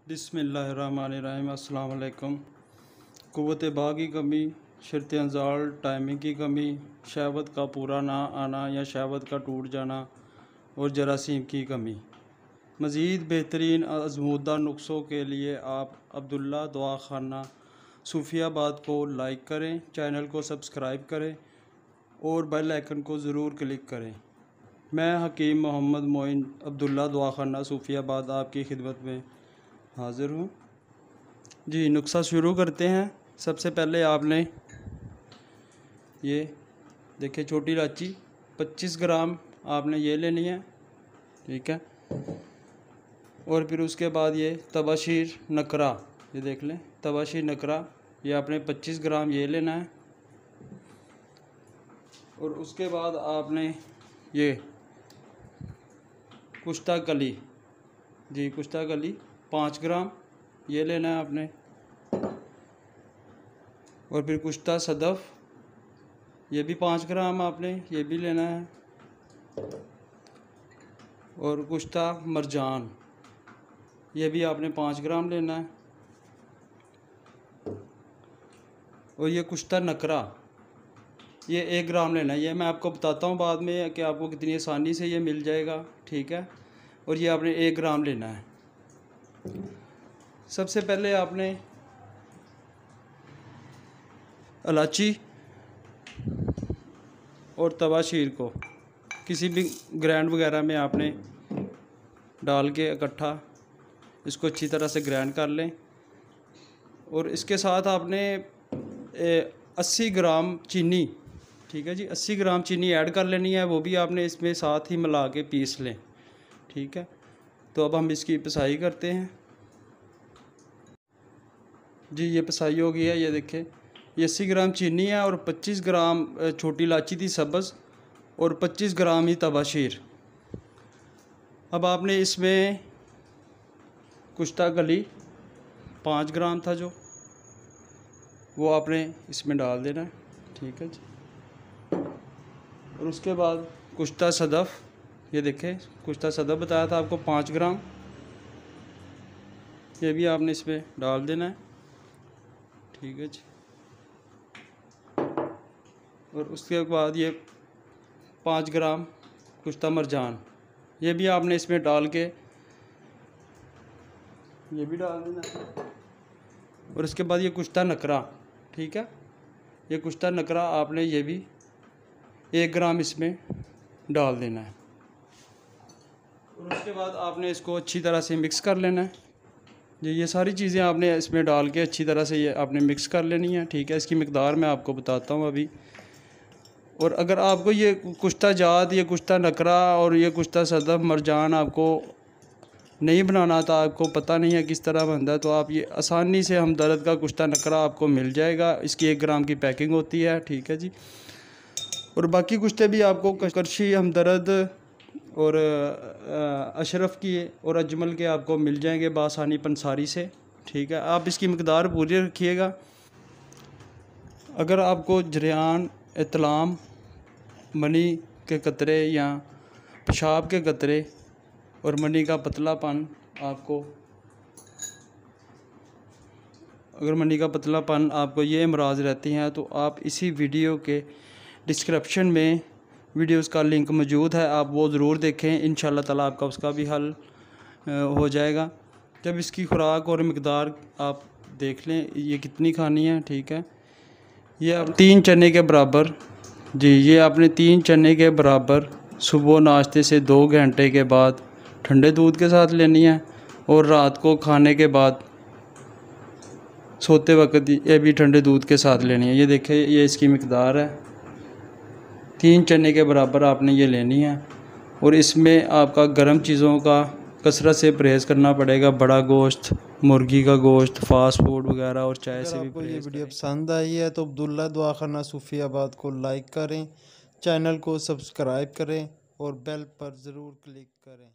बिस्मिल्लाहिर्रहमानिर्रहीम। अस्सलाम वालेकुम। क़ुव्वत बा की कमी, शर्त अंजाल, टाइमिंग की कमी, शहवत का पूरा ना आना या शहवत का टूट जाना और जरासीम की कमी। मज़ीद बेहतरीन आज़मूदा नुस्ख़ों के लिए आप अब्दुल्ला दवाखाना सूफियाबाद को लाइक करें, चैनल को सब्सक्राइब करें और बेल आइकन को ज़रूर क्लिक करें। मैं हकीम मोहम्मद मोइन अब्दुल्ला दवाखाना सूफियाबाद आपकी खिदमत में हाज़िर हूँ। जी, नुस्ख़ा शुरू करते हैं। सबसे पहले आपने ये देखिए छोटी इलायची 25 ग्राम आपने ये लेनी है, ठीक है। और फिर उसके बाद ये तबाशीर नकरा, ये देख लें तबाशीर नकरा, ये आपने 25 ग्राम ये लेना है। और उसके बाद आपने ये कुश्ता कली, जी कुश्ता कली 5 ग्राम ये लेना है आपने। और फिर कुश्ता सदफ़ ये भी 5 ग्राम आपने ये भी लेना है। और कुश्ता मरजान ये भी आपने 5 ग्राम लेना है। और ये कुश्ता नकरा ये 1 ग्राम लेना है। ये मैं आपको बताता हूँ बाद में कि आपको कितनी आसानी से ये मिल जाएगा, ठीक है। और ये आपने 1 ग्राम लेना है। सबसे पहले आपने इलायची और तबाशीर को किसी भी ग्राइंड वगैरह में आपने डाल के इकट्ठा इसको अच्छी तरह से ग्राइंड कर लें। और इसके साथ आपने 80 ग्राम चीनी, ठीक है जी, 80 ग्राम चीनी ऐड कर लेनी है। वो भी आपने इसमें साथ ही मिला के पीस लें, ठीक है। तो अब हम इसकी पिसाई करते हैं। जी ये पिसाई हो गई है। ये देखें ये 80 ग्राम चीनी है और 25 ग्राम छोटी इलायची थी सब्ज़ और 25 ग्राम ही तबाशीर। अब आपने इसमें कुश्ता कली 5 ग्राम था जो, वो आपने इसमें डाल देना है, ठीक है जी। और उसके बाद कुश्ता सदफ़, ये देखें कुश्ता सदफ़ बताया था आपको 5 ग्राम, ये भी आपने इसमें डाल देना है, ठीक है जी। और उसके बाद ये 5 ग्राम कुश्ता मरजान ये भी आपने इसमें डाल के ये भी डाल देना है। और उसके बाद ये कुश्ता नकरा, ठीक है, ये कुश्ता नकरा आपने ये भी 1 ग्राम इसमें डाल देना है। और उसके बाद आपने इसको अच्छी तरह से मिक्स कर लेना है। ये सारी चीज़ें आपने इसमें डाल के अच्छी तरह से ये आपने मिक्स कर लेनी है, ठीक है। इसकी मिक़दार मैं आपको बताता हूँ अभी। और अगर आपको ये कुश्ता जात, ये कुश्ता नकरा और ये कुश्ता सदफ़ मरजान आपको नहीं बनाना था, आपको पता नहीं है किस तरह बनता है, तो आप ये आसानी से हमदर्द का कुश्ता नकरा आपको मिल जाएगा। इसकी 1 ग्राम की पैकिंग होती है, ठीक है जी। और बाकी कुश्ते भी आपको करशी, हमदर्द और अशरफ की और अजमल के आपको मिल जाएंगे बासानी पंसारी से, ठीक है। आप इसकी मिक़दार पूरी रखिएगा। अगर आपको जरियान, इतलाम, मनी के कतरे या पेशाब के कतरे और मनी का पतलापन आपको ये अमराज रहती हैं, तो आप इसी वीडियो के डिस्क्रिप्शन में वीडियोस का लिंक मौजूद है, आप वो ज़रूर देखें। इंशाअल्लाह ताला आपका उसका भी हल हो जाएगा। जब इसकी खुराक और मिक़दार आप देख लें ये कितनी खानी है, ठीक है। ये आप 3 चने के बराबर, जी ये आपने 3 चने के बराबर सुबह नाश्ते से 2 घंटे के बाद ठंडे दूध के साथ लेनी है। और रात को खाने के बाद सोते वक्त ये भी ठंडे दूध के साथ लेनी है। ये देखें ये इसकी मिक़दार है, 3 चने के बराबर आपने ये लेनी है। और इसमें आपका गर्म चीज़ों का कसरत से परहेज़ करना पड़ेगा। बड़ा गोश्त, मुर्गी का गोश्त, फास्ट फूड वगैरह और चाय से भी आपको ये वीडियो पसंद आई है तो अब्दुल्ला दवाखाना सूफियाबाद को लाइक करें, चैनल को सब्सक्राइब करें और बेल पर ज़रूर क्लिक करें।